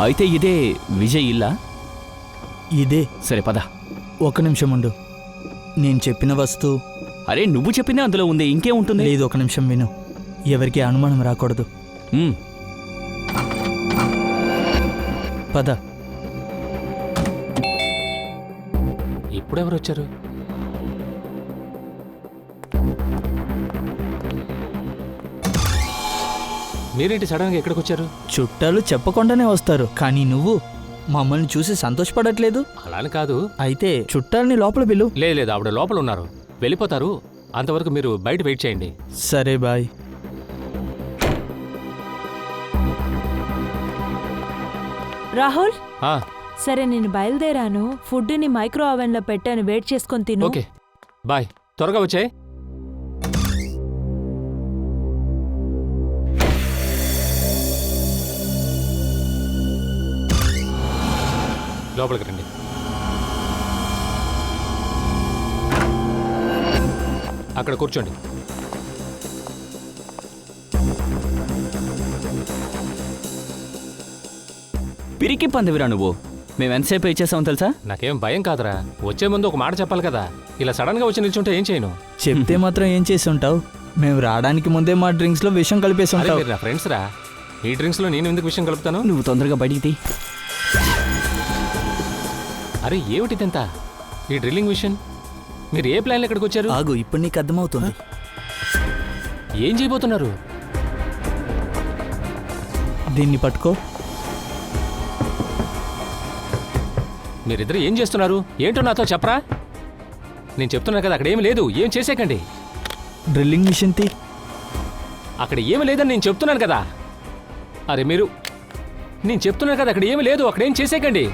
అయితే ఇదే విజయ్ ఇల్లా? ఇదే. సరే పద. ఒక నిమిషం ఉండు, నేను చెప్పిన వస్తువు. అరే నువ్వు చెప్పిందే అందులో ఉంది, ఇంకే ఉంటుంది. లేదు, ఒక నిమిషం విను, ఎవరికి అనుమానం రాకూడదు. పద. ఇప్పుడెవరు వచ్చారు? మీరేంటి సడన్గా ఎక్కడికి వచ్చారు? చుట్టాలు చెప్పకుండానే వస్తారు, కానీ నువ్వు మమ్మల్ని చూసి సంతోషపడట్లేదు. అలాని కాదు. అయితే చుట్టాలని లోపల పిలు. లేదు, ఆవిడ లోపల ఉన్నారు, వెళ్ళిపోతారు. అంతవరకు మీరు బయట వెయిట్ చేయండి. సరే బాయ్. రాహుల్, ఆ, సరే నేను బయలుదేరాను. ఫుడ్ని మైక్రో ఓవెన్లో పెట్టాను, వెయిట్ చేసుకొని తిను. ఓకే బాయ్, త్వరగా వచ్చాయి. లోపలికి రండి. అక్కడ కూర్చోండి. పిరికి పందివిరా నువ్వు. మేము ఎంతసేపు ఇచ్చేసామో తెలుసా? నాకేం భయం కాదురా, వచ్చే ముందు ఒక మాట చెప్పాలి కదా. ఇలా సడన్గా వచ్చి నిల్చుంటే ఏం చేయను? చెప్తే మాత్రం ఏం చేసి ఉంటావు? మేము రావడానికి ముందే మా డ్రింక్స్లో విషం కలిపేసి అరే, ఉంటావు. మీరు నా ఫ్రెండ్స్ రా. ఈ డ్రింక్స్లో నేను ఎందుకు విషయం కలుపుతాను? నువ్వు తొందరగా బయటికి తీ. అరే ఏమిటిదంతా? ఈ డ్రిల్లింగ్ మిషన్, మీరు ఏ ప్లాన్లో ఇక్కడికి వచ్చారు? ఆగు, ఇప్పుడు నీకు అర్థమవుతుంది. ఏం చేయబోతున్నారు? దీన్ని పట్టుకో. మీరిద్దరు ఏం చేస్తున్నారు? ఏంటో నాతో చెప్పరా? నేను చెప్తున్నాను కదా, అక్కడ ఏమి లేదు, ఏం చేసేకండి. డ్రిల్లింగ్ మిషన్ తీ. అక్కడ ఏమి లేదని నేను చెప్తున్నాను కదా. అరే మీరు, నేను చెప్తున్నాను కదా, అక్కడ ఏమి లేదు, అక్కడ ఏం చేసేకండి.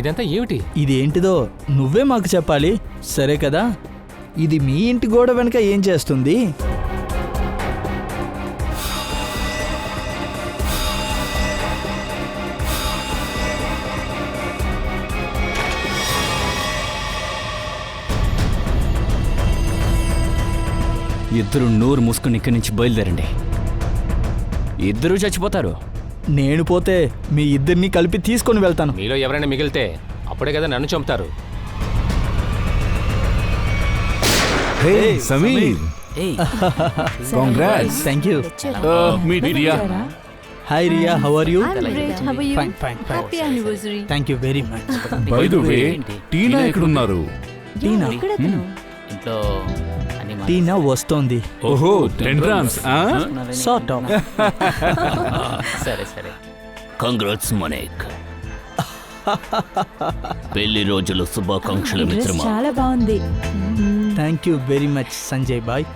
ఇదంతా ఏమిటి? ఇదేంటిదో నువ్వే మాకు చెప్పాలి, సరే కదా? ఇది మీ ఇంటి గోడ వెనక ఏం చేస్తుంది? ఇద్దరు నోరు మూసుకుని ఇక్కడి నుంచి బయలుదేరండి. ఇద్దరూ చచ్చిపోతారు. నేను పోతే మీ ఇద్దరిని కలిపి తీసుకొని వెళ్తాను. మీలో ఎవరైనా మిగిలితే అప్పుడే కదా నన్ను చంపుతారు. Hey Sameer, congrats. Thank you. Meet Ria. Hi Riya, how are you? Fine. Happy anniversary. Thank you very much. By the way, Tina ఎక్కడున్నారు? టీనా ఇంట్లో టీనా వస్తోంది. ఓహో, 10 grams. Sort of. సరే కంగ్రాట్స్ మనేక్. పెళ్లి రోజులు శుభాకాంక్షలు మిత్రమా. చాలా బాగుంది. Thank you very much Sanjay bhai.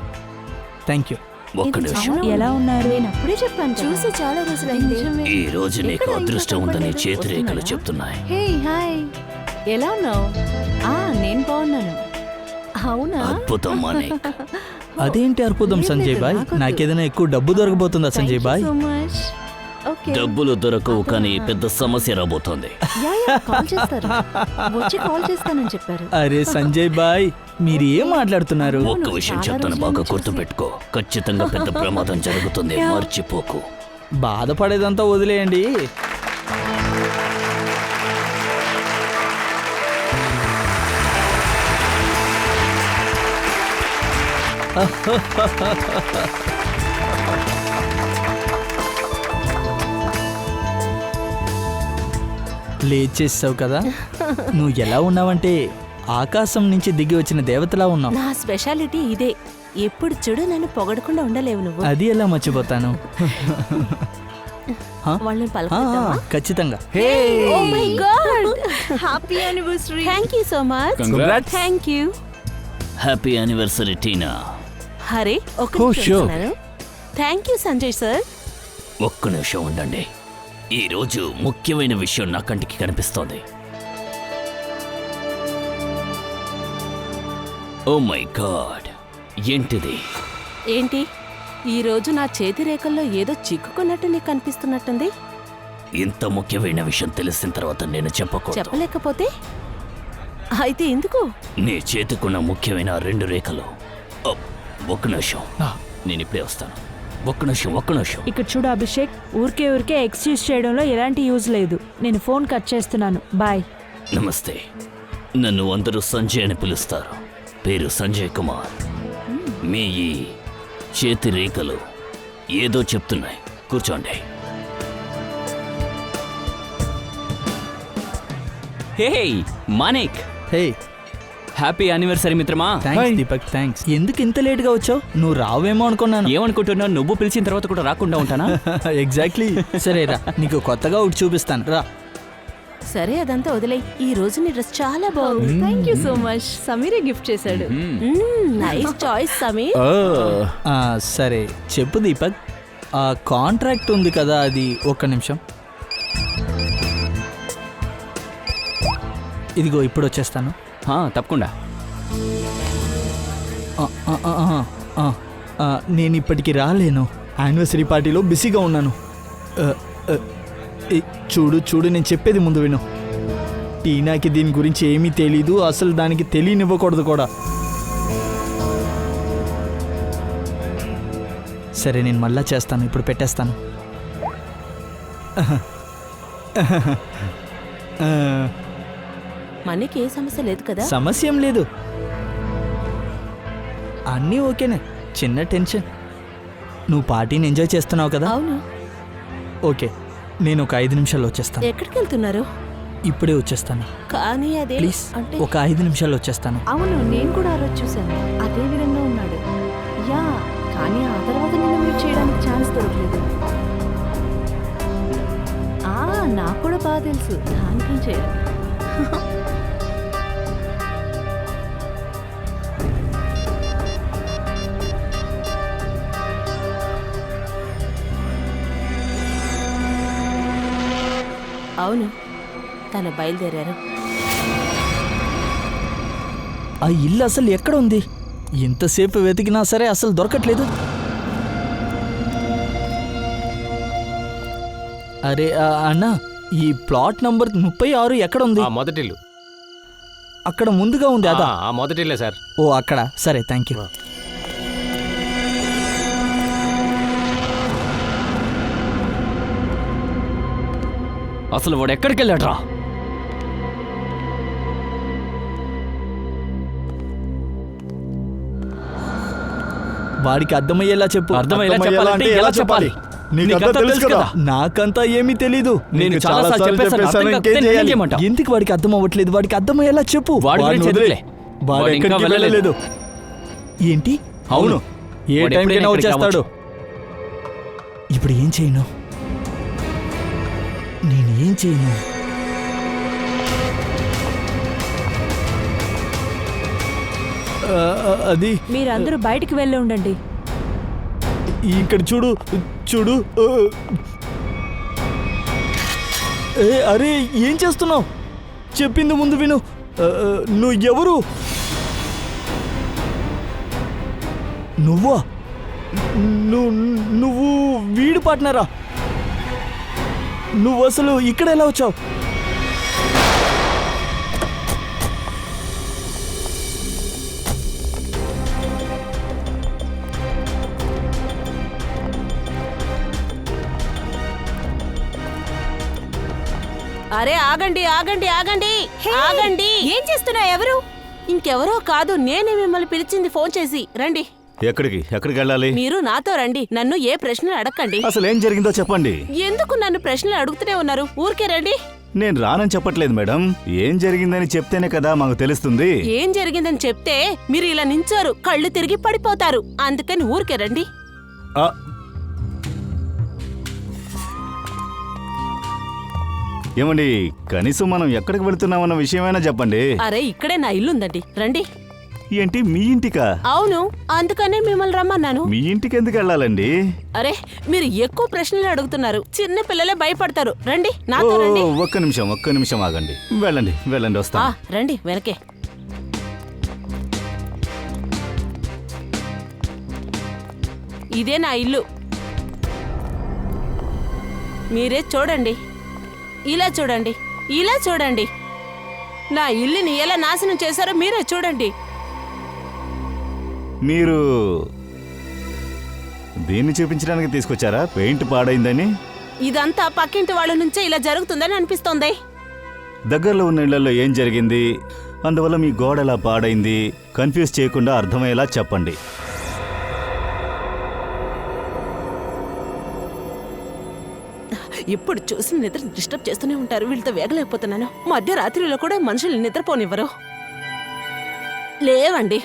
Thank you. ఒక్క నిమిషం. ఎలా ఉన్నారు? నేను అప్పుడే చెప్పాను, చూసి చాలా రోజులైంది. ఈ రోజు నీకు అదృష్టం ఉందని చేతిరేఖలు చెప్తున్నాయి. హే హాయ్, ఎలా ఉన్నావు? నేను బాగున్నాను. అవునా? అద్భుతం మనేక్. అదేంటి అద్భుతం సంజయ్ బాయ్? నాకేదైనా ఎక్కువ డబ్బు దొరకబోతుందా Sanjay bhai? So much. Okay, డబ్బులు దొరకవు, కానీ పెద్ద సమస్య రాబోతోంది. కాల్ చేస్తారు, వచ్చి కాల్ చేస్తానని చెప్పారు. అరే సంజయ్ బాయ్, మీరు ఏం మాట్లాడుతున్నారు? ఒక్క విషయం చెప్తాను, బాగా గుర్తుపెట్టుకో. ఖచ్చితంగా పెద్ద ప్రమాదం జరుగుతుంది, మర్చిపోకు. బాధపడేదంతా వదిలేయండి. లేచేసావు కదా? నువ్వు ఎలా ఉన్నావంటే ఆకాశం నుంచి దిగి వచ్చిన దేవతలా ఉన్నావు. నా స్పెషాలిటీ ఇదే. ఎప్పుడు చూడు నన్ను పొగడకుండా ఉండలేవు నువ్వు. అది ఎలా మర్చిపోతాను. వాళ్ళని ఆ, పలకరిద్దామా? ఖచ్చితంగా. Oh my God! Happy anniversary! Thank you so much. Congrats. Thank you. Happy anniversary Tina. హరే ఒక Oh, నిమిషం sure. వస్తున్నాను. Thank you Sanjay sir. ఒక్క నిమిషం ఉండండి. ఈరోజు ముఖ్యమైన విషయం నా కంటికి కనిపిస్తోంది. ఓ మై గాడ్, ఏంటిది? ఏంటి ఈ రోజు నా చేతి రేఖల్లో ఏదో చిక్కుకున్నట్టు నీకు కనిపిస్తున్నట్టుంది. ఇంత ముఖ్యమైన విషయం తెలిసిన తర్వాత నేను చెప్పకూడదు. చెప్పలేకపోతే అయితే ఎందుకు? నీ చేతికున్న ముఖ్యమైన 2 రేఖలు. ఒక్క నిమిషం, నేను ఇప్పుడే వస్తాను. ఒక్క నిమిషం. ఇక్కడ చూడు అభిషేక్, ఊరికే ఎక్స్క్యూజ్ చేయడంలో ఎలాంటి యూజ్ లేదు. నేను ఫోన్ కట్ చేస్తున్నాను. బాయ్. నమస్తే. నన్ను అందరూ సంజయ్ అని పిలుస్తారు. పేరు సంజయ్ కుమార్. మీ ఈ చేతి రేఖలు ఏదో చెప్తున్నాయి. కూర్చోండి. హే మానిక్, హే, హ్యాపీ యానివర్సరీ మిత్రమా. Thanks Deepak, thanks. ఎందుకు ఇంత లేట్గా వచ్చావు? నువ్వు రావేమో అనుకున్నాను. ఏమనుకుంటున్నావు? నువ్వు పిలిచిన తర్వాత కూడా రాకుండా ఉంటానా? ఎగ్జాక్ట్లీ. సరే రా, నీకు కొత్తగా ఒకటి చూపిస్తాను రా. సరే అదంతా వదిలేయ్. ఈ రోజు నీ డ్రెస్ చాలా బాగుంది. Thank you so much. సమీరే గిఫ్ట్ చేశాడు. Nice choice Sameer. ఆ, సరే చెప్పు దీపక్. ఆ కాంట్రాక్ట్ ఉంది కదా, అది ఒక్క నిమిషం. ఇదిగో ఇప్పుడు వచ్చేస్తాను. తప్పకుండా. నేను ఇప్పటికి రాలేను. యానివర్సరీ పార్టీలో బిజీగా ఉన్నాను. చూడు నేను చెప్పేది ముందు విను. టీనాకి దీని గురించి ఏమీ తెలీదు, అసలు దానికి తెలియనివ్వకూడదు కూడా. సరే నేను మళ్ళా చేస్తాను, ఇప్పుడు పెట్టేస్తాను. మనకి ఏ సమస్య లేదు కదా? సమస్య ఏం లేదు, అన్నీ ఓకేనే. చిన్న టెన్షన్. నువ్వు పార్టీని ఎంజాయ్ చేస్తున్నావు కదా? అవును. ఓకే, నేను ఒక 5 నిమిషాల్లో వచ్చేస్తాను. ఎక్కడికి వెళ్తున్నారు? ఇప్పుడే వచ్చేస్తాను. కానీ అదే ప్లీజ్, అంటే ఒక 5 నిమిషాల్లో వచ్చేస్తాను. అవును, నేను కూడా ఆ రోజు చూశాను. అదే విధంగా ఉన్నాడు. యా, కానీ ఆ తర్వాత నేను మీట్ చేయడానికి ఛాన్స్ దొరకలేదు. నాకు కూడా బాగా తెలుసు దానికేం చేయాలి. అవును, తను బయలుదేరారు. ఆ ఇల్లు అసలు ఎక్కడ ఉంది? ఎంతసేపు వెతికినా సరే అసలు దొరకట్లేదు. అరే అన్నా, ఈ ప్లాట్ నంబర్ 36 ఎక్కడ ఉంది? ఆ మొదటిల్లు అక్కడ ముందుగా ఉంది అదా? ఆ మొదటిల్లే సార్. ఓ అక్కడ, సరే థ్యాంక్ యూ. అసలు వాడు ఎక్కడికి వెళ్ళాడ్రా? వాడికి అర్థమయ్యేలా చెప్పు. అర్థమయ్యేలా చెప్పాలంటే ఎలా చెప్పాలి? నీకంతా తెలుసు కదా. నాకంతా ఏమీ తెలీదు. నేను చాలాసార్లు చెప్పేసాను, అర్థం కాకపోతే నేనేం చేయమంటావ్? ఎందుకు వాడికి అర్థం అవ్వట్లేదు? వాడికి అర్థమయ్యేలా చెప్పు. వాడి గురించి ఎందుకులే. వాడు వాడు ఇంకా ఎక్కడికి వెళ్ళలేదు. వెళ్ళలేదు. ఏంటి? అవును, ఏ వాడు టైంకైనా ఎప్పుడైనా వచ్చేస్తాడు. ఇప్పుడు ఏం చేయను? నేనేం చేయను? అది మీరందరూ బయటికి వెళ్ళి ఉండండి. ఇక్కడ చూడు చూడు. అరే ఏం చేస్తున్నావు? చెప్పింది ముందు విను. నువ్వు ఎవరు? నువ్వా? నువ్వు వీడి పార్ట్నరా? నువ్వు అసలు ఇక్కడ ఎలా వచ్చావు? అరే ఆగండి ఆగండి ఆగండి ఆగండి. ఏం చేస్తున్నావు? ఎవరు? ఇంకెవరో కాదు, నేనే మిమ్మల్ని పిలిచింది. ఫోన్ చేసి రండి. ఎక్కడికి వెళ్ళాలి? మీరు నాతో రండి. నన్ను ఏ ప్రశ్నలు అడగండి. అసలు ఏం జరిగిందో చెప్పండి. ఎందుకు నన్ను ప్రశ్నలు అడుగుతూనే ఉన్నారు? ఊరికే రండి. నేను రానని చెప్పట్లేదు మేడం. ఏం జరిగిందని చెప్తేనే కదా మాకు తెలుస్తుంది. ఏం జరిగిందని చెప్తే మీరు ఇలా నించోరు, కళ్ళు తిరిగి పడిపోతారు. అందుకని ఊరికే రండి. ఆ, ఏమండి, కనీసం మనం ఎక్కడికి వెళుతున్నామన్న విషయమైనా చెప్పండి. అరే ఇక్కడే నా ఇల్లు ఉందండి, రండి. ఏంటి మీ ఇంటికా? అవును, అందుకనే మిమ్మల్ని రమ్మన్నాను. మీ ఇంటికి ఎందుకు వెళ్ళాలండి? అరే మీరు ఎక్కువ ప్రశ్నలు అడుగుతున్నారు, చిన్న పిల్లలే భయపడతారు. రండి ఓ, నాతో రండి. ఒక్క నిమిషం ఆగండి. వెళ్ళండి వెళ్ళండి, వస్తా. రండి వెనకే. ఇదే నా ఇల్లు, మీరే చూడండి. ఇలా చూడండి, ఇలా చూడండి. నా ఇల్లుని ఎలా నాశనం చేశారో మీరే చూడండి. మీరు దీన్ని చూపించడానికి తీసుకొచ్చారా? పెయింట్ పాడైందని? ఇదంతా పక్కింటి వాళ్ళ నుంచే ఇలా జరుగుతుందని అనిపిస్తోంది. దగ్గరలో ఉన్న ఇళ్లలో ఏం జరిగింది, అందువల్ల మీ గోడ ఎలా పాడైంది, కన్ఫ్యూజ్ చేయకుండా అర్థమయ్యేలా చెప్పండి. ఇప్పుడు చూసి నిద్ర డిస్టర్బ్ చేస్తూనే ఉంటారు. వీళ్ళతో వేగలేకపోతున్నాను. మధ్యరాత్రిలో కూడా మనుషులు నిద్రపోనివ్వరు. లేవండి,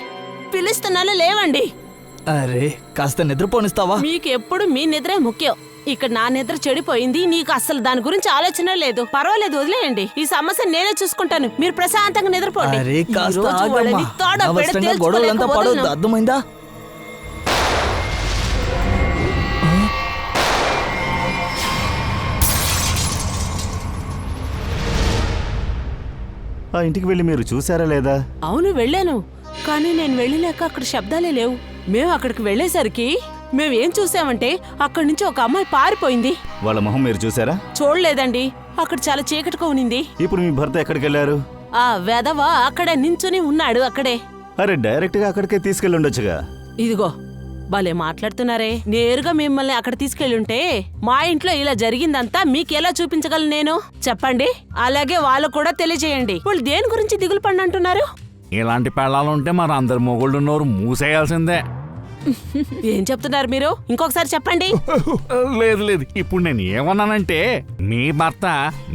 పిలుస్తున్నాను, లేవండి. అరే కాస్త నిద్రపోనిస్తావా? మీకు ఎప్పుడు మీ నిద్రే ముఖ్యం. ఇక్కడ నా నిద్ర చెడిపోయింది, నీకు అసలు దాని గురించి ఆలోచన లేదు. పర్వాలేదు, వదిలేయండి. ఈ సమస్య నేనే చూసుకుంటాను. మీరు ప్రశాంతంగా నిద్రపోండి. అరే కాస్త ఈ రోజు ఆగమ్మా. వాళ్ళని తోడ పెడ అనవసరంగా గొడవలంతా తేల్చుకోలేక పడవద్దు, వదలను. అర్థమైందా? ఆ ఇంటికి వెళ్ళి మీరు చూసారా లేదా? అవును వెళ్ళాను, కానీ నేను వెళ్ళలేక అక్కడ శబ్దాలే లేవు. మేము అక్కడికి వెళ్ళేసరికి మేమేం చూసామంటే అక్కడి నుంచి ఒక అమ్మాయి పారిపోయింది. వాళ్ళ మొహం మీరు చూసారా? చూడలేదండి, అక్కడ చాలా చీకటిగా ఉన్నింది. ఇప్పుడు మీ భర్త ఎక్కడికి వెళ్ళారు? ఆ వెధవ అక్కడే నించుని ఉన్నాడు. అక్కడే. అరే డైరెక్ట్ గా అక్కడికే తీసుకెళ్ళి ఉండొచ్చుగా. ఇదిగో భలే మాట్లాడుతున్నారే. నేరుగా మిమ్మల్ని అక్కడ తీసుకెళ్ళుంటే మా ఇంట్లో ఇలా జరిగిందంతా మీకెలా చూపించగలను నేను? చెప్పండి. అలాగే వాళ్ళు కూడా తెలియజేయండి. వాళ్ళు దేని గురించి దిగులు పడి అంటున్నారు? ఇలాంటి పెళ్ళాలుంటే మరి అందరు మొగుళ్ళు నోరు మూసేయాల్సిందే. ఏం చెప్తున్నారు మీరు? ఇంకొకసారి చెప్పండి. లేదు లేదు, ఇప్పుడు నేను ఏమన్నానంటే మీ భర్త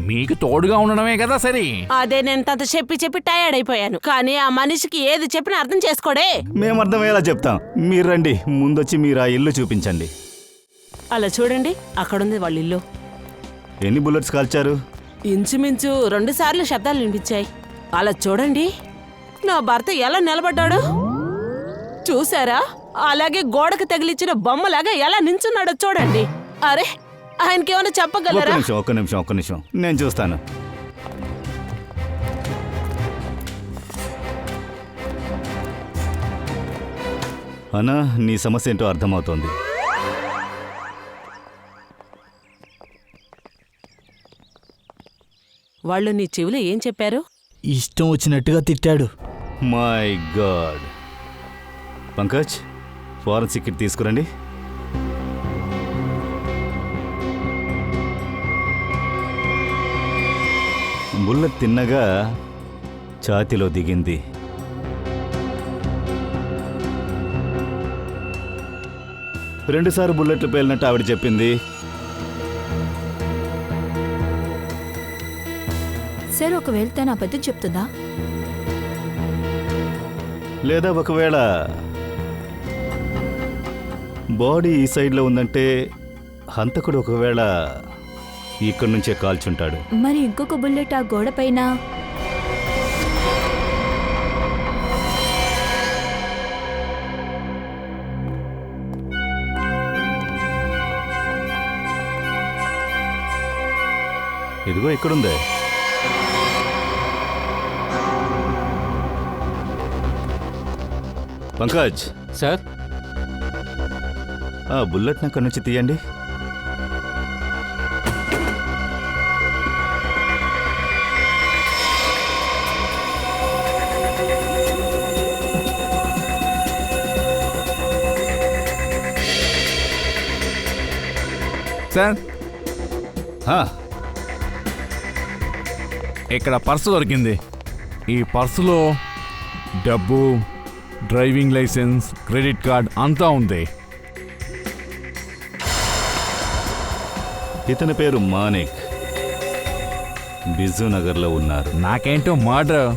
మీకు తోడుగా ఉండడమే కదా సరే. అదే నేను తనతో చెప్పి చెప్పి టయర్డ్ అయిపోయాను. కానీ ఆ మనిషికి ఏది చెప్పినా అర్థం చేసుకోడే. మేము అర్థమయ్యేలా చెప్తాం. మీరు రండి, ముందొచ్చి మీరు ఆ ఇల్లు చూపించండి. అలా చూడండి, అక్కడుంది వాళ్ళ ఇల్లు. ఎన్ని బుల్లెట్స్ కాల్చారు? ఇంచుమించు 2 సార్లు శబ్దాలు వినిపించాయి. అలా చూడండి, నా భర్త ఎలా నిలబడ్డాడు చూసారా? అలాగే గోడకు తగిలించిన బొమ్మలాగా ఎలా నించున్నాడో చూడండి. అరే ఆయనకేమైనా చెప్పగలరా? ఒక్క నిమిషం నేను చూస్తాను. అన్నా, నీ సమస్య ఏంటో అర్థమవుతోంది. వాళ్ళు నీ చెవిలో ఏం చెప్పారు? ఇష్టం వచ్చినట్టుగా తిట్టాడు. My God. Pankaj, forensic kit తీసుకురండి. బుల్లెట్ తిన్నగా ఛాతీలో దిగింది. రెండుసార్లు బుల్లెట్లు పేలినట్టు ఆవిడ చెప్పింది. సార్ ఒకవేళ తను అబద్ధం చెప్తుందా? లేదా ఒకవేళ బాడీ ఈ సైడ్లో ఉందంటే హంతకుడు ఒకవేళ ఇక్కడి నుంచే కాల్చుంటాడు. మరి ఇంకొక బుల్లెట్ ఆ గోడ పైన? ఇదిగో ఇక్కడుందే. పంకజ్ సార్, ఆ బుల్లెట్ని అక్కడి నుంచి తీయండి. సార్, హా, ఇక్కడ పర్సు దొరికింది. ఈ పర్సులో డబ్బు, డ్రైవింగ్ లైసెన్స్, క్రెడిట్ కార్డ్ అంతా ఉంది. ఇతని పేరు మానిక్. బిజు నగర్లో ఉన్నారు. నాకేంటో మర్డర్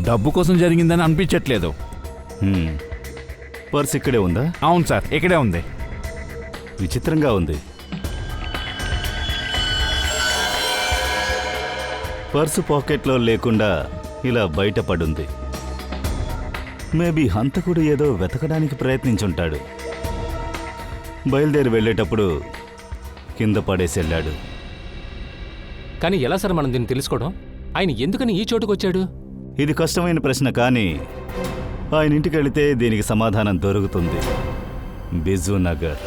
డబ్బు కోసం జరిగిందని అనిపించట్లేదు. పర్స్ ఇక్కడే ఉందా? అవును సార్, ఇక్కడే ఉంది. విచిత్రంగా ఉంది. పర్సు పాకెట్లో లేకుండా ఇలా బయటపడుంది. మేబీ హంతకుడు ఏదో వెతకడానికి ప్రయత్నించుంటాడు. బయలుదేరి వెళ్ళేటప్పుడు కింద పడేసి వెళ్ళాడు. కానీ ఎలా సార్ మనం దీన్ని తెలుసుకోవడం? ఆయన ఎందుకని ఈ చోటుకు వచ్చాడు? ఇది కష్టమైన ప్రశ్న, కానీ ఆయన ఇంటికి వెళితే దీనికి సమాధానం దొరుకుతుంది. బిజు నగర్.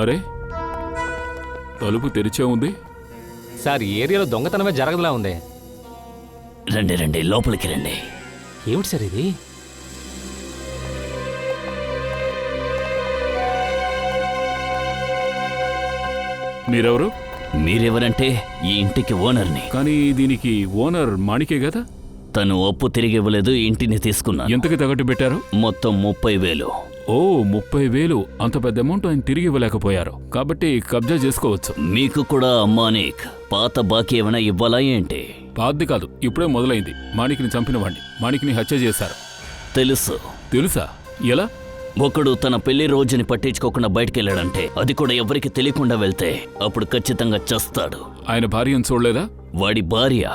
అరే, తలుపు తెరిచే ఉంది. సార్ ఈ ఏరియాలో దొంగతనమే జరగదులా ఉంది. రండి రండి, లోపలికి రండి. ఏమిటి సార్ ఇది? మీరెవరు? మీరెవరంటే ఈ ఇంటికి ఓనర్ని. కానీ దీనికి ఓనర్ మాణికే కదా? తను అప్పు తిరిగి ఇవ్వలేదు, ఇంటిని తీసుకున్నాను. ఎంతకి తగట్టు పెట్టారు? మొత్తం 30,000. ఓ, 30,000. అంత పెద్ద అమౌంట్ ఆయన తిరిగి ఇవ్వలేకపోయారు, కాబట్టి కబ్జా చేసుకోవచ్చు. మీకు కూడా మాణిక్ పాత బాకీ ఏమైనా ఇవ్వాలా ఏంటి? పాద్ది కాదు, ఇప్పుడే మొదలైంది. మాణిక్ని చంపిన వాణ్ణి, మాణిక్ని హత్య చేశారు. తెలుసు. తెలుసా? ఎలా? ఒకడు తన పెళ్లి రోజుని పట్టించుకోకుండా బయటకెళ్ళాడంటే, అది కూడా ఎవరికి తెలియకుండా వెళ్తే అప్పుడు ఖచ్చితంగా చస్తాడు. ఆయన భార్యను చూడలేదా? వాడి భార్య,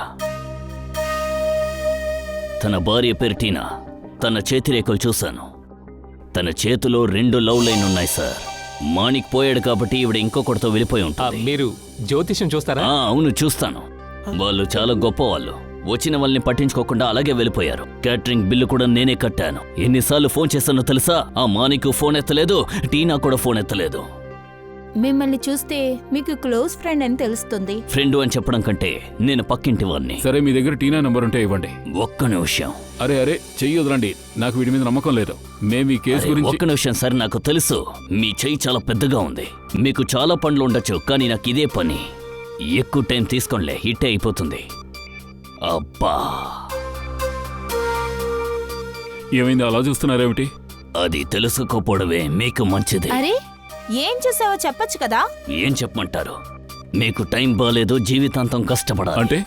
తన భార్య పేరు టీనా. తన చేతిరేఖలు చూశాను. తన చేతిలో 2 లవ్ లైన్ ఉన్నాయి సార్. మాణిక్ పోయాడు కాబట్టి ఈవిడ ఇంకొకటితో వెళ్ళిపోయి ఉంటుంది. మీరు జ్యోతిష్యం చూస్తారా? అవును, చూస్తాను. వాళ్ళు చాలా గొప్పవాళ్ళు. వచ్చిన వాళ్ళని పట్టించుకోకుండా అలాగే వెళ్ళిపోయారు. క్యాటరింగ్ బిల్లు కూడా నేనే కట్టాను. ఎన్నిసార్లు ఫోన్ చేశానో తెలుసా? ఆ మాణిక్ ఫోన్ ఎత్తలేదు, టీనా కూడా ఫోన్ ఎత్తలేదు. మిమ్మల్ని చూస్తే మీకు క్లోజ్ ఫ్రెండ్ అని తెలుస్తుంది. ఫ్రెండ్ అని చెప్పడం కంటే నేను పక్కింటి వాడిని. సరే, మీ దగ్గర టీనా నెంబర్ ఉంటే ఇవ్వండి. ఒక్క నిమిషం. అరే అరే, చెయ్యి వదలండి. నాకు వీడి మీద నమ్మకం లేదు. మేము ఈ కేసు గురించి... ఒక్క నిమిషం సార్, నాకు తెలుసు మీ చెయ్యి చాలా పెద్దగా ఉంది. మీకు చాలా పనులు ఉండొచ్చు, కానీ నాకు ఇదే పని. ఎక్కువ టైం తీసుకోండిలే, ఇట్టే అయిపోతుంది. అబ్బా, ఏమైంది అలా చూస్తున్నారేమిటి? అది తెలుసుకోపోవడమే మీకు మంచిది. అరే, ఏం చేసావో చెప్పొచ్చు కదా. ఏం చెప్పమంటారు? మీకు టైం బాలేదు, జీవితాంతం కష్టపడాలి. అంటే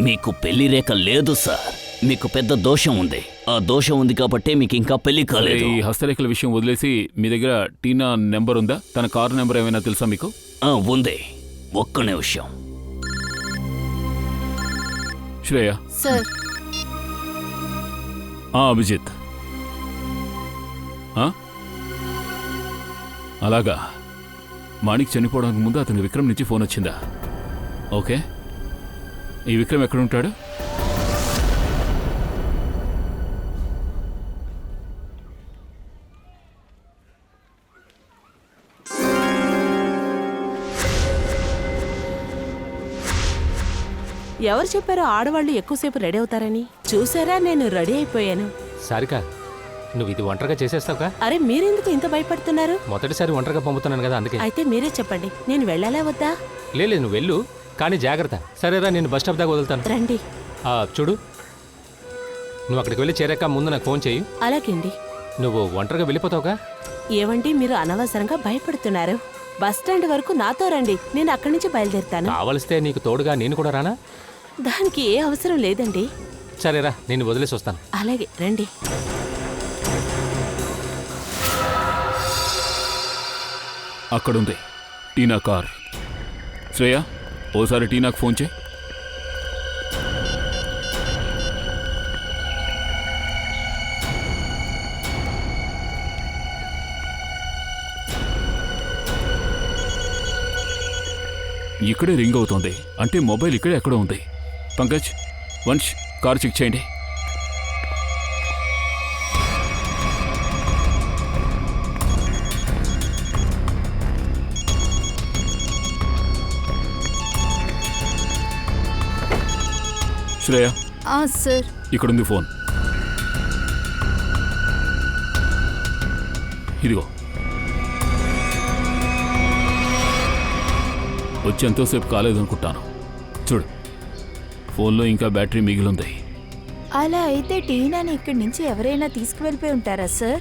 మీకు పెళ్లి రేఖ లేదు సార్. మీకు పెద్ద దోషం ఉంది. ఆ దోషం ఉంది కాబట్టి మీకు ఇంకా పెళ్లి కాలేదు. ఈ హస్తరేఖల విషయం వదిలేసి, మీ దగ్గర టీనా నెంబర్ ఉందా? తన కారు నెంబర్ ఏమైనా తెలుసా మీకు? ఉంది. ఒక్క నిమిషం. శ్రేయ సార్. అభిజిత్. అలాగా, మాణిక్ చనిపోవడానికి ముందు అతనికి విక్రమ్ నుంచి ఫోన్ వచ్చిందా? ఓకే, ఈ విక్రమ్ ఎక్కడ ఉంటాడు? ఎవరు చెప్పారో ఆడవాళ్ళు ఎక్కువసేపు రెడీ అవుతారని? చూసారా, నేను రెడీ అయిపోయాను. సారిక, నువ్వు ఇది ఒంటరిగా చేసేస్తావుగా? అరే, మీరెందుకు ఇంత భయపడుతున్నారు? మొదటిసారి ఒంటరిగా పంపుతున్నాను కదా, అందుకే. అయితే మీరే చెప్పండి, నేను వెళ్ళాలా వద్దా? లేదు, నువ్వు వెళ్ళు, కానీ జాగ్రత్త. సరేరా, నేను బస్ స్టాప్ దాకా వదులుతాను. రండి. చూడు, నువ్వు అక్కడికి వెళ్ళి చేరాక ముందు నాకు ఫోన్ చెయ్యి. అలాగేండి. నువ్వు ఒంటరిగా వెళ్ళిపోతావుగా? ఏవండి, మీరు అనవసరంగా భయపడుతున్నారు. బస్ స్టాండ్ వరకు నాతో రండి, నేను అక్కడి నుంచి బయలుదేరుతాను. కావలిస్తే నీకు తోడుగా నేను కూడా రానా? దానికి ఏ అవసరం లేదండి. సరేరా, నేను వదిలేసి వస్తాను. అలాగే, రండి. అక్కడుంది టీనా కార్. శ్రేయ, ఓసారి టీనాకు ఫోన్ చేయి. ఇక్కడే రింగ్ అవుతోంది, అంటే మొబైల్ ఇక్కడే ఎక్కడో ఉంది. పంకజ్, వంశ్, కారు చెక్ చేయండి. శ్రేయ, సార్. ఇక్కడుంది ఫోన్. ఇదిగో, వచ్చి ఎంతోసేపు కాలేదనుకుంటాను. చూడు, ఫోన్లో ఇంకా బ్యాటరీ మిగిలింది. అలా అయితే టీనాని ఇక్కడి నుంచి ఎవరైనా తీసుకువెళ్ళిపోయి ఉంటారా సార్?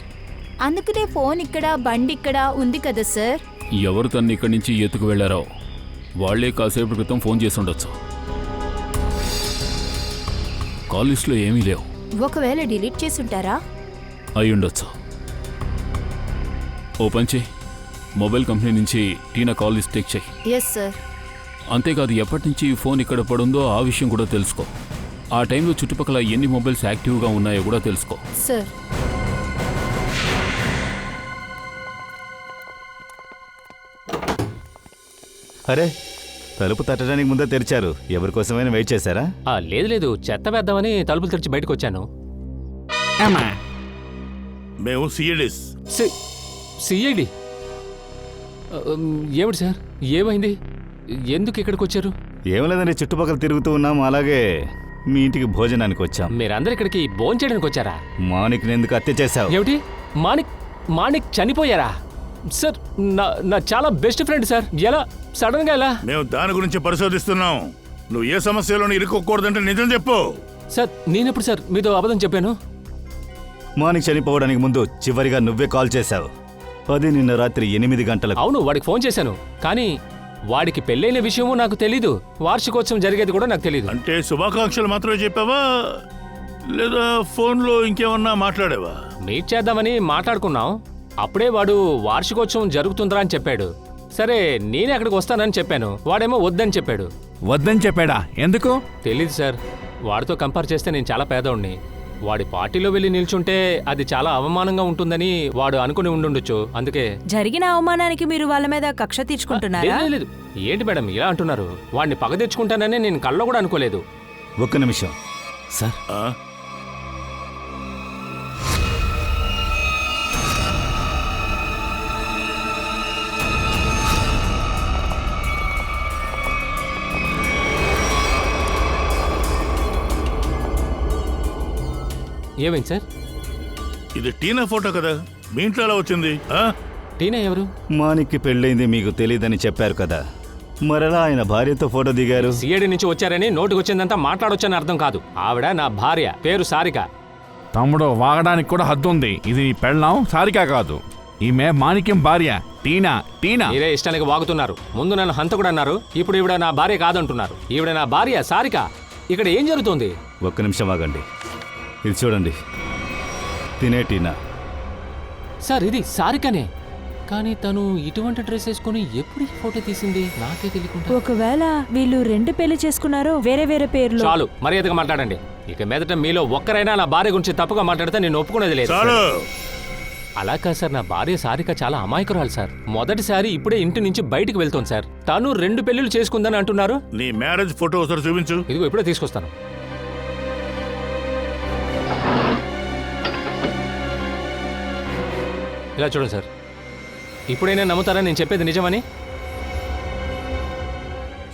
అందుకనే ఫోన్ ఇక్కడ, బండి ఇక్కడ ఉంది కదా సార్. ఎవరు తన్ని ఇక్కడి నుంచి ఎత్తుకు వెళ్లారో వాళ్లే కాసేపటి క్రితం ఫోన్ చేసి ఉండొచ్చు. కాల్ లిస్ట్లో ఏమీ లేవు. ఒకవేళ డిలీట్ చేసి ఉంటారా? అయి ఉండొచ్చు. ఓ పని చెయ్యి, మొబైల్ కంపెనీ నుంచి టీనా కాల్ లిస్ట్ చెక్ చెయ్యి. Yes sir. అంతేకాదు ఎప్పటి నుంచి ఈ ఫోన్ ఇక్కడ పడుందో ఆ విషయం కూడా తెలుసుకో. ఆ టైంలో చుట్టుపక్కల ఎన్ని మొబైల్స్ యాక్టివ్గా ఉన్నాయో కూడా తెలుసుకో. సార్. అరే, తలుపు తట్టడానికి ముందే తెరిచారు. ఎవరి కోసమైనా వెయిట్ చేశారా? లేదు లేదు, చెత్త వేద్దామని తలుపులు తెరిచి బయటకు వచ్చాను. మేము సిఐడిస్. సిఐడి? ఏమిటి సార్, ఏమైంది? ఎందుకు ఇక్కడికి వచ్చారు? ఏం లేదండి, చుట్టుపక్కల తిరుగుతూ ఉన్నాం. అలాగే మీ ఇంటికి భోజనానికి వచ్చాం. మీరందరూ ఇక్కడికి భోజనం చేయడానికి వచ్చారా? మాణిక్ని ఎందుకు హత్య చేశావు? ఏమిటి? మాణిక్ చనిపోయారా? సార్, నా చాలా బెస్ట్ ఫ్రెండ్ సార్. ఎలా సడన్ గా ఎలా? మేము దాని గురించి పరిశోధిస్తున్నాం. నువ్వు ఏ సమస్యలోనూ ఇరుక్కోకూడదంటే నిజం చెప్పు. సార్, నేనెప్పుడు సార్ మీతో అబద్ధం చెప్పాను? మాణిక్ చనిపోవడానికి ముందు చివరిగా నువ్వే కాల్ చేశావు. అది నిన్న రాత్రి 8 గంటలకు. అవును, వాడికి ఫోన్ చేశాను. కానీ వాడికి పెళ్ళైన విషయమూ నాకు తెలీదు, వార్షికోత్సవం జరిగేది కూడా నాకు తెలీదు. అంటే శుభాకాంక్షలు మాత్రమే చెప్పావా, లేదా ఫోన్లో ఇంకేమన్నా మాట్లాడావా? మీట్ చేద్దామని మాట్లాడుకున్నాం. అప్పుడే వాడు వార్షికోత్సవం జరుగుతుందిరా అని చెప్పాడు. సరే, నేనే అక్కడికి వస్తానని చెప్పాను. వాడేమో వద్దని చెప్పాడు. వద్దని చెప్పాడా? ఎందుకు తెలీదు సార్. వాడితో కంపేర్ చేస్తే నేను చాలా పేదోడిని. వాడి పార్టీలో వెళ్ళి నిల్చుంటే అది చాలా అవమానంగా ఉంటుందని వాడు అనుకుని ఉండుండొచ్చు. అందుకే. జరిగిన అవమానానికి మీరు వాళ్ళ మీద కక్ష తీర్చుకుంటున్నారా? లేదు, ఏంటి మేడం ఇలా అంటున్నారు? వాడిని పగ తెచ్చుకుంటానని నేను కల్లో కూడా అనుకోలేదు. ఒక్క నిమిషం సార్. ఏమైంది సార్? ఇది టీనా ఫోటో కదా, మీ ఇంట్లో ఎలా వచ్చింది? టీనా ఎవరు? మాణిక్కి పెళ్ళైంది మీకు తెలియదని చెప్పారు కదా, మరలా ఆయన భార్యతో ఫోటో దిగారు? సిఐడి నుంచి వచ్చారని నోటికి వచ్చిందంతా మాట్లాడొచ్చని అర్థం కాదు. ఆవిడ నా భార్య, పేరు సారిక. తమ్ముడు, వాగడానికి కూడా హద్దు ఉంది. ఇది నీ పెళ్ళాం, సారిక కాదు. ఈమె మాణిక్యం భార్య టీనా. మీరే ఇష్టానికి వాగుతున్నారు. ముందు నన్ను హంతకుడు అన్నారు, ఇప్పుడు ఈవిడ నా భార్య కాదంటున్నారు. ఈవిడ నా భార్య సారిక. ఇక్కడ ఏం జరుగుతుంది? ఒక్క నిమిషం ఆగండి. ఇది చూడండి, తినే టీనా. సార్, ఇది సారికనే. కానీ తను ఇటువంటి డ్రెస్ వేసుకుని ఎప్పుడు ఈ ఫోటో తీసింది నాకే తెలియకుండా. ఒకవేళ వీళ్ళు 2 పెళ్లి చేసుకున్నారో వేరే వేరే పేర్లు. చాలు, మర్యాదగా మాట్లాడండి. ఇక మీదట మీలో ఒక్కరైనా నా భార్య గురించి తప్పుగా మాట్లాడితే నేను ఒప్పుకునేది లేదు. అలా కాదు సార్, నా భార్య సారిక చాలా అమాయకురాలు సార్. మొదటిసారి ఇప్పుడే ఇంటి నుంచి బయటికి వెళ్తోంది సార్. తను 2 పెళ్లిళ్ళు చేసుకుందని అంటున్నారు. నీ మ్యారేజ్ ఫోటో ఒకసారి చూపించు. ఇదిగో ఇప్పుడే తీసుకొస్తాను. ఇలా చూడండి సార్, ఇప్పుడైనా నమ్ముతారా నేను చెప్పేది నిజమని?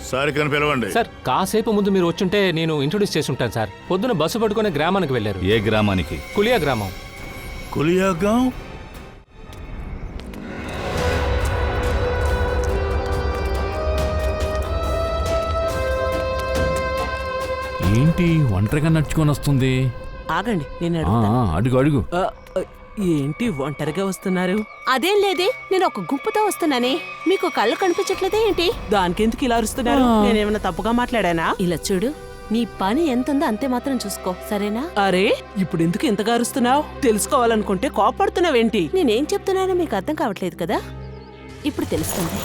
సారికని పిలవండి. సార్, కాసేపు ముందు మీరు వచ్చుంటే నేను ఇంట్రొడ్యూస్ చేసి ఉంటాను సార్. పొద్దున బస్సు పట్టుకునే గ్రామానికి వెళ్ళారు. ఏ గ్రామానికి? కులియా గ్రామం. కులియాగాం? ఏంటి ఒంటరిగా నడుచుకొని వస్తుంది? ఆగండి, నేను అడుగు అడుగు. ఏంటి ఒంటరిగా వస్తున్నారు? అదేం లేదే, నేను ఒక గుంపుతో వస్తున్నానే. మీకు కళ్ళు కనిపించట్లేదే ఏంటి? దానికెందుకు ఇలా అరుస్తున్నారు? నేనేమైనా తప్పుగా మాట్లాడానా? ఇలా చూడు, నీ పని ఎంతుందో అంతే మాత్రం చూసుకో, సరేనా? అరే, ఇప్పుడు ఎందుకు ఇంతగా అరుస్తున్నావు? తెలుసుకోవాలనుకుంటే కోపడుతున్నావేంటి? నేనేం చెప్తున్నానో మీకు అర్థం కావట్లేదు కదా, ఇప్పుడు తెలుస్తుంది.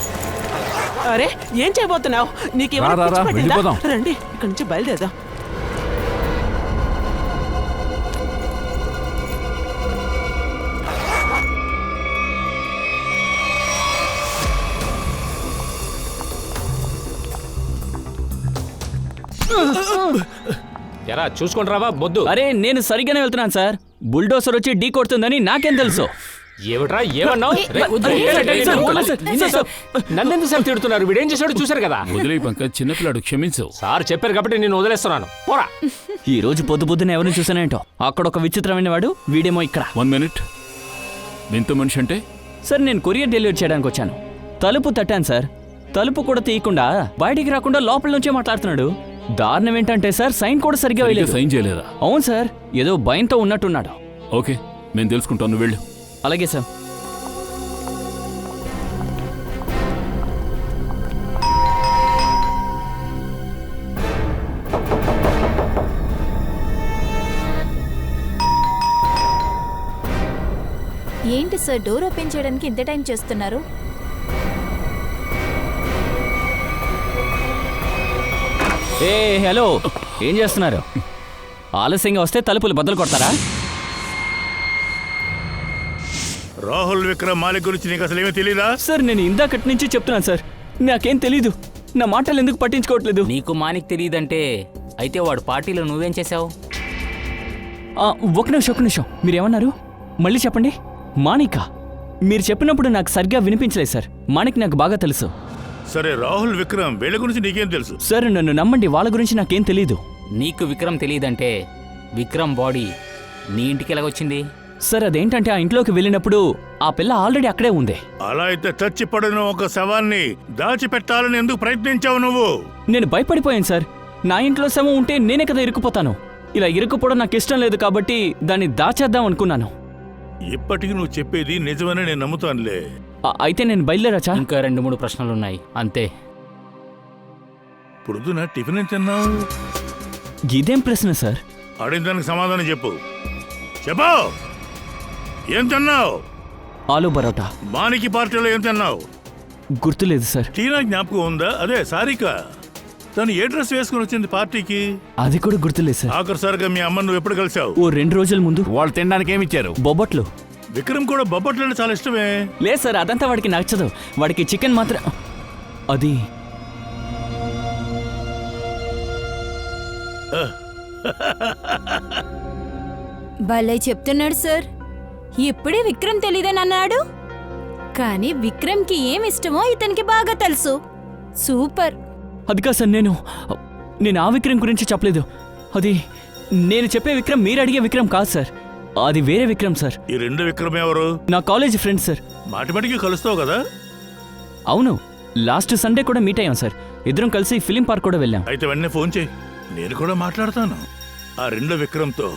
అరే, ఏం చేయబోతున్నావు? నీకేమైనా రండి, ఇక్కడి నుంచి బయలుదేరదాం. ఎరా చూసుకొని రావా బొద్దు. అరే, నేను సరిగ్గానే వెళ్తున్నాను సార్. బుల్డోసర్ వచ్చి ఢీ కొడుతుందని నాకేం తెలుసు? ఏమిట్రా ఏమన్నావు? నన్నెందుకు సార్ తిడుతున్నారు? వీడేం చేశాడు చూశారు కదా. వదిలే పంకజ్, చిన్నపిల్లాడు, క్షమించు. సార్ చెప్పారు కాబట్టి నేను వదిలేస్తున్నాను. పోరా. ఈ రోజు పొద్దున ఎవరిని చూసానేంటో. అక్కడ ఒక విచిత్రమైన వాడు, వీడేమో ఇక్కడ. 1 మినిట్. వింత మనిషి అంటే? సార్, నేను కొరియర్ డెలివరీ చేయడానికి వచ్చాను. తలుపు తట్టాను సార్. తలుపు కూడా తీయకుండా బయటికి రాకుండా లోపల నుంచే మాట్లాడుతున్నాడు. దారుణం ఏంటంటే సార్, సైన్ కూడా సరిగ్గా వేయలేదు. సైన్ చేయలేదా? అవును సార్, ఏదో భయంతో ఉన్నట్టున్నాడు. ఓకే, నేను తెలుసుకుంటాను, వెళ్ళు. అలాగే సార్. ఏంటి సార్ డోర్ ఓపెన్ చేయడానికి ఇంత టైం చేస్తున్నారు? ఏ హలో, ఏం చేస్తున్నారు? ఆలస్యంగా వస్తే తలుపులు బద్దలు కొడతారా? రాహుల్ విక్రమ్ మాలిక్ గురించి నీకు అసలు ఏమీ తెలీదా? సార్ నేను ఇందాకటి నుంచి చెప్తున్నాను సార్, నాకేం తెలీదు. నా మాటలు ఎందుకు పట్టించుకోవట్లేదు? నీకు మానిక్ తెలియదంటే అయితే వాడు పార్టీలో నువ్వేం చేసావు? ఒక నిమిషం, మీరేమన్నారు? మళ్ళీ చెప్పండి. మాణికా? మీరు చెప్పినప్పుడు నాకు సరిగ్గా వినిపించలేదు సార్. మాణిక్ నాకు బాగా తెలుసు. సరే, రాహుల్ విక్రమ్ వీళ్ళ గురించి నీకేం తెలుసు? సార్ నన్ను నమ్మండి, వాళ్ళ గురించి నాకేం తెలీదు. నీకు విక్రమ్ తెలియదంటే విక్రమ్ బాడీ నీ ఇంటికి ఎలాగొచ్చింది? సార్ అదేంటంటే ఆ ఇంట్లోకి వెళ్ళినప్పుడు ఆ పిల్ల ఆల్రెడీ అక్కడే ఉంది. అలా అయితే చచ్చిపడిన ఒక శవాన్ని దాచిపెట్టాలని ఎందుకు ప్రయత్నించావు నువ్వు? నేను భయపడిపోయాను సార్. నా ఇంట్లో శవం ఉంటే నేనే కదా ఇరుక్కుపోతాను. ఇలా ఇరుక్కుపోవడం నాకు ఇష్టం లేదు కాబట్టి దాన్ని దాచేద్దాం అనుకున్నాను. ఇప్పటికి నువ్వు చెప్పేది నిజమని నేను నమ్ముతానులే. అయితే నేను బయలుదేరాచా? ఇంకా 2-3 ప్రశ్నలున్నాయి అంతే. పొద్దున టిఫిన్ ఏం తిన్నావు? ఇదేం ప్రశ్న సార్? అడిగిన దానికి సమాధానం చెప్పు. ఏం తిన్నావు? ఆలు పరోటా. మానికి పార్టీలో ఏం తిన్నావు? గుర్తులేదు సార్. టీనా జ్ఞాపకం ఉందా? అదే సారిక. తను ఏ డ్రెస్ వేసుకుని వచ్చింది పార్టీకి? అది కూడా గుర్తులేదు సార్. ఆఖరిసారిగా మీ అమ్మను నువ్వు ఎప్పుడు కలిసావు? ఓ 2 రోజుల ముందు. వాళ్ళు తినడానికి ఏమి ఇచ్చారు? బొబ్బట్లు. విక్రమ్ కూడా బొబ్బట్లు అంటే చాలా ఇష్టమే. లేదు సార్, అదంతా వాడికి నచ్చదు. వాడికి చికెన్ మాత్రం. అది భలే చెప్తున్నాడు సార్. ఇప్పుడే విక్రమ్ తెలీదని అన్నాడు, కానీ విక్రమ్కి ఏం ఇష్టమో ఇతనికి బాగా తెలుసు. సూపర్. అది కాదు సార్, నేను ఆ విక్రమ్ గురించి చెప్పలేదు. అది నేను చెప్పే విక్రమ్ మీరు అడిగే విక్రమ్ కాదు సార్. అది వేరే విక్రమ్ సార్. ఈ 2 విక్రమ్ ఎవరు? నా కాలేజ్ ఫ్రెండ్ సార్. మాటిమాటికి కలుస్తావు కదా? అవును, లాస్ట్ సండే కూడా మీట్ అయ్యాం సార్. ఇద్దరం కలిసి ఫిలిం పార్క్ కూడా వెళ్ళాం. అయితే వెంటనే ఫోన్ చేయి, నేను కూడా మాట్లాడతాను ఆ 2 విక్రమ్తో.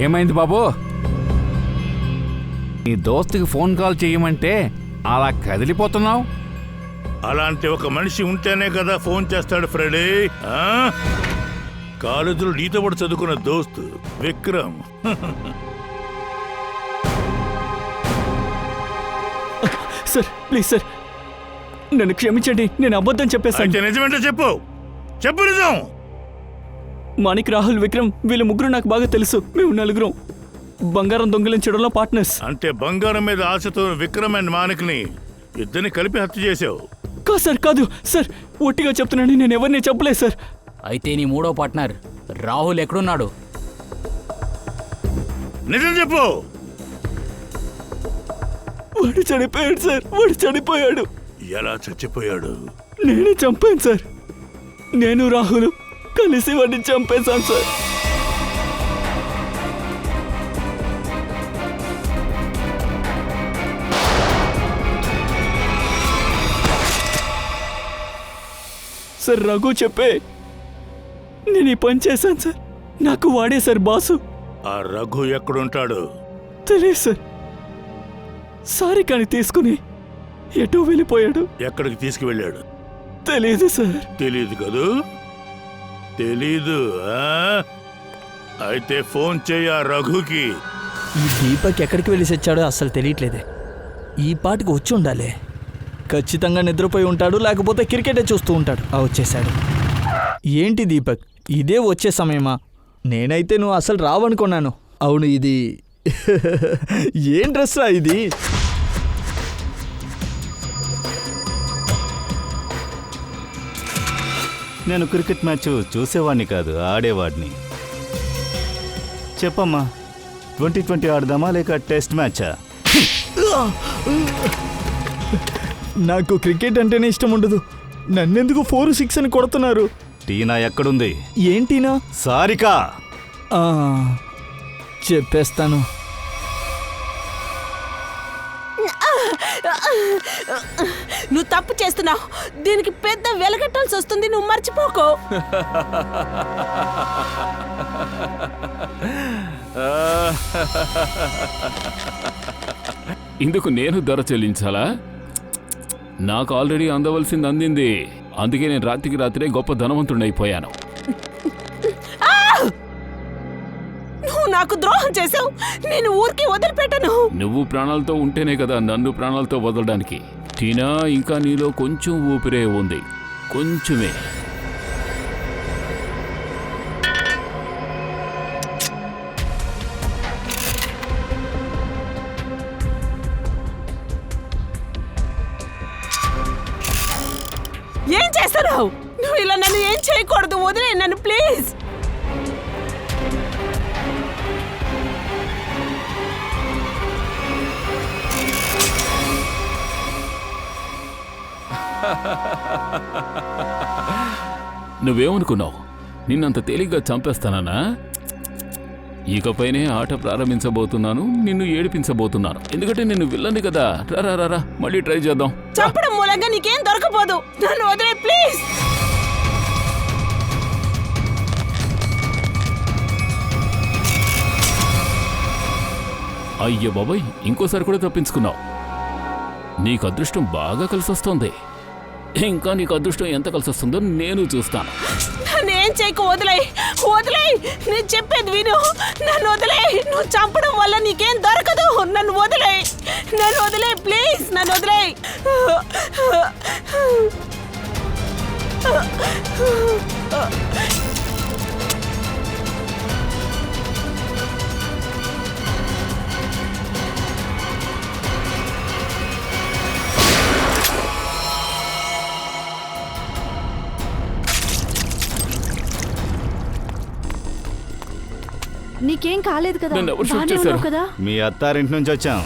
ఏమైంది బాబు? నీ దోస్తుకి ఫోన్ కాల్ చేయమంటే అలా కదిలిపోతున్నావు? అలాంటి ఒక మనిషి ఉంటేనే కదా ఫోన్ చేస్తాడు ఫ్రెడీ. కాలేజీలో నీతో పాటు చదువుకున్న దోస్తు విక్రమ్. సార్ ప్లీజ్ సార్, నన్ను క్షమించండి. నేను అబద్ధం చెప్పేసాను. నిజమేంటో చెప్పు. చెప్పు నిజం. మాణిక్, రాహుల్, విక్రమ్ వీళ్ళు 3 నాకు బాగా తెలుసు. మేము 4 బంగారం దొంగిలించడంలో పార్ట్నర్స్. అంటే బంగారం మీద ఆశతో విక్రమ్ అండ్ మాణిక్ ని ఇద్దరిని కలిపి హత్య చేసావు? కాదు సార్, కాదు సార్, ఒట్టిగా చెప్తున్నాను. నేను ఎవరిని చెప్పలేదు సార్. అయితే నీ 3వ పార్ట్నర్ రాహుల్ ఎక్కడున్నాడు? నిజం చెప్పు. వాడు చనిపోయాడు సార్. వాడు చనిపోయాడు. ఎలా చచ్చిపోయాడు? నేనే చంపాను సార్. నేను రాహుల్ కలిసి వాడిని చంపేశాను సార్. సార్ రఘు చెప్పే నేను ఈ పని చేశాను సార్. నాకు వాడే సార్ బాసు. ఆ రఘు ఎక్కడుంటాడు? తెలియదు సార్. సారికని తీసుకుని ఎటో వెళ్ళిపోయాడు. ఎక్కడికి తీసుకువెళ్ళాడు? తెలియదు సార్. తెలీదు కదూ? తెలీదు. అయితే ఫోన్ చేయ రఘుకి. ఈ దీపక్ ఎక్కడికి వెళ్ళి వచ్చాడో అసలు తెలియట్లేదే. ఈ పాటికి వచ్చి ఉండాలి. ఖచ్చితంగా నిద్రపోయి ఉంటాడు, లేకపోతే క్రికెటే చూస్తూ ఉంటాడు. వచ్చేసాడు. ఏంటి దీపక్, ఇదే వచ్చే సమయమా? నేనైతే నువ్వు అసలు రావనుకున్నాను. అవును, ఇది ఏం డ్రెస్ రా ఇది? నేను క్రికెట్ మ్యాచ్ చూసేవాడిని కాదు, ఆడేవాడిని. చెప్పమ్మా, 2020 ఆడదామా లేక టెస్ట్ మ్యాచా? నాకు క్రికెట్ అంటేనే ఇష్టం ఉండదు. నన్నెందుకు 4-6 అని కొడుతున్నారు? టీనా ఎక్కడుంది? ఏంటినా? సారిక. చెప్పేస్తాను. నువ్వు తప్పు చేస్తున్నావు. దీనికి పెద్ద వెలగట్టాల్సి వస్తుంది. నువ్వు మర్చిపోకో. ఇందుకు నేను ధర చెల్లించాలా? నాకు ఆల్రెడీ అందవలసింది అందింది. అందుకే నేను రాత్రికి రాత్రే గొప్ప ధనవంతుడైపోయాను. నువ్వు నాకు ద్రోహం చేసావు. నేను ఊరికి వదిలిపెట్టను. నువ్వు ప్రాణాలతో ఉంటేనే కదా నన్ను ప్రాణాలతో వదలడానికి. టీనా, ఇంకా నీలో కొంచెం ఊపిరే ఉంది, కొంచెమే. ఏం చేస్తున్నావు నువ్వు? ఇలా నన్ను ఏం చేయకూడదు. వదిలే నన్ను ప్లీజ్. నువ్వేమనుకున్నావు? నిన్నంత తేలిగ్గా చంపేస్తానా? ఇకపైనే ఆట ప్రారంభించబోతున్నాను. నిన్ను ఏడిపించబోతున్నాను. ఎందుకంటే నిన్ను విల్లని కదా. రా, మళ్ళీ ట్రై చేద్దాం. చంపడం మూలంగా నీకేం దొరకపోదు. నన్ను వదిలే ప్లీజ్. అయ్యో బాబాయ్, ఇంకోసారి కూడా తప్పించుకున్నావు. నీకు అదృష్టం బాగా కలిసొస్తోంది. ఇంకా నీకు అదృష్టం ఎంత కలిసొస్తుందో నేను చూస్తాను. నన్ను ఏం చేయకు. వదిలే. నేను చెప్పేది విను. నన్ను వదిలే. నువ్వు చంపడం వల్ల నీకేం దొరకదు. నన్ను వదిలే ప్లీజ్. నన్ను వదిలే. నీకేం కాలేదు కదా? నన్ను ఎవరు షూట్ బానే చేశారు? ఉన్నావు కదా? మీ అత్తారింటి నుంచి వచ్చాం.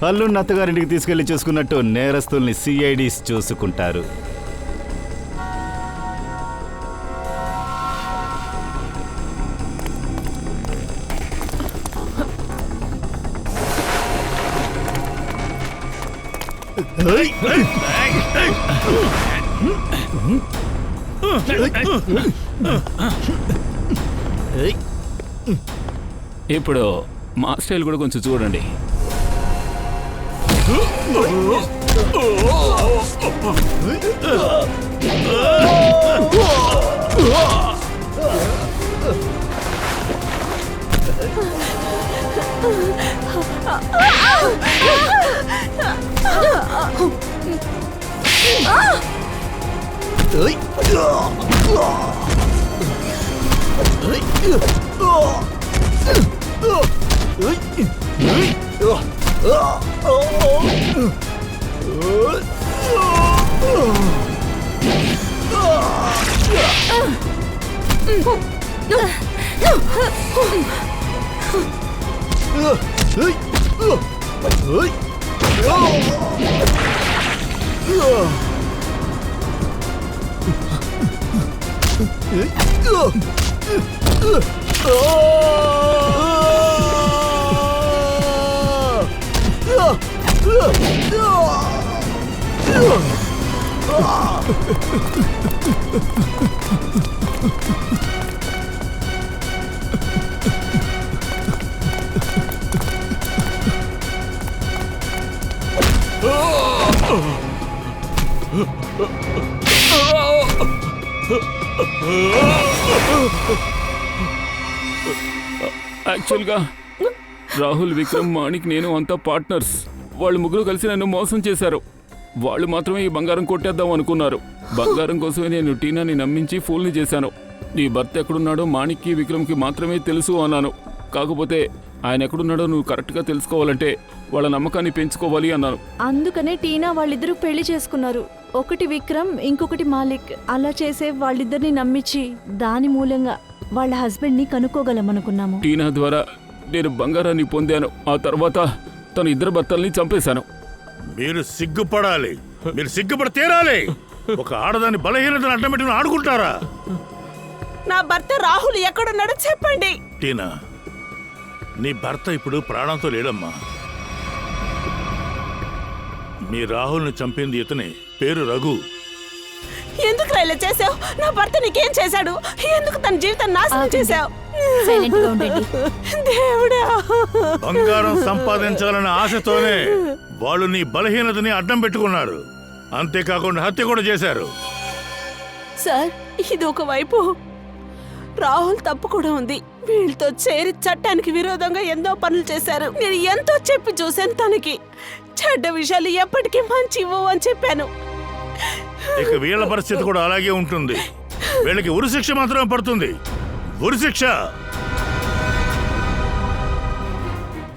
అల్లుడిని అత్తగారింటికి తీసుకెళ్లి చూసుకున్నట్టు నేరస్తుల్ని సిఐడీస్ చూసుకుంటారు. ఇప్పుడు మా స్టైల్ కూడా కొంచెం చూడండి. యాక్చువల్గా రాహుల్, విక్రమ్, మాణిక్, నేను అంతా పార్ట్నర్స్. వాళ్ళు ముగ్గురు కలిసి నన్ను మోసం చేశారు. వాళ్ళు మాత్రమే ఈ బంగారం కొట్టేద్దాం అనుకున్నారు. బంగారం కోసమే నేను టీనాని నమ్మించి ఫూల్ని చేశాను. నీ భర్త ఎక్కడున్నాడో మాణిక్కి, విక్రమ్కి మాత్రమే తెలుసు అన్నాను. కాకపోతే ఆయన ఎక్కడున్నాడో నువ్వు కరెక్ట్గా తెలుసుకోవాలంటే వాళ్ళ నమ్మకాన్ని పెంచుకోవాలి అన్నాను. అందుకనే టీనా వాళ్ళిద్దరూ పెళ్లి చేసుకున్నారు. ఒకటి విక్రమ్, ఇంకొకటి మాలిక్. అలా చేసే వాళ్ళిద్దరిని నమ్మించి దాని మూలంగా వాళ్ళ హస్బెండ్ ని కనుక్కోగలమనుకున్నాము. టీనా ద్వారా నేను బంగారాన్ని పొందాను. ఆ తర్వాత తన ఇద్దరు భర్తల్ని చంపేశాను. మీరు సిగ్గుపడాలి. మీరు సిగ్గుపడి తీరాలి. ఒక ఆడదాన్ని బలహీనతను అడ్డమెట్టుకుని ఆడుకుంటారా? నా భర్త రాహుల్ ఎక్కడున్నాడో చెప్పండి. టీనా, నీ భర్త ఇప్పుడు ప్రాణంతో లేడమ్మా. మీ రాహుల్ని చంపింది ఇతనే, పేరు రఘు. ఎందుకు ఇలా చేసావు? నా భర్త నీకేం చేశాడు? ఎందుకు తన జీవితం నాశనం చేశావు? సైలెంట్ గా ఉండండి. దేవుడా! బంగారం సంపాదించాలనే ఆశతోనే వాళ్ళు నీ బలహీనతని అడ్డం పెట్టుకున్నారు. అంతేకాకుండా హత్య కూడా చేశారు. సార్, ఇది ఒక వైపు రాహుల్ తప్పు కూడా ఉంది. వీళ్ళతో చేరి చట్టానికి విరోధంగా ఎన్నో పనులు చేశారు. నేను ఎంతో చెప్పి చూశాను తనకి. చెడ్డ విషయాలు ఎప్పటికీ మంచి ఇవ్వవు అని చెప్పాను. ఇక వీళ్ళ పరిస్థితి కూడా అలాగే ఉంటుంది. వీళ్ళకి ఉరిశిక్ష మాత్రమే పడుతుంది. ఉరిశిక్ష.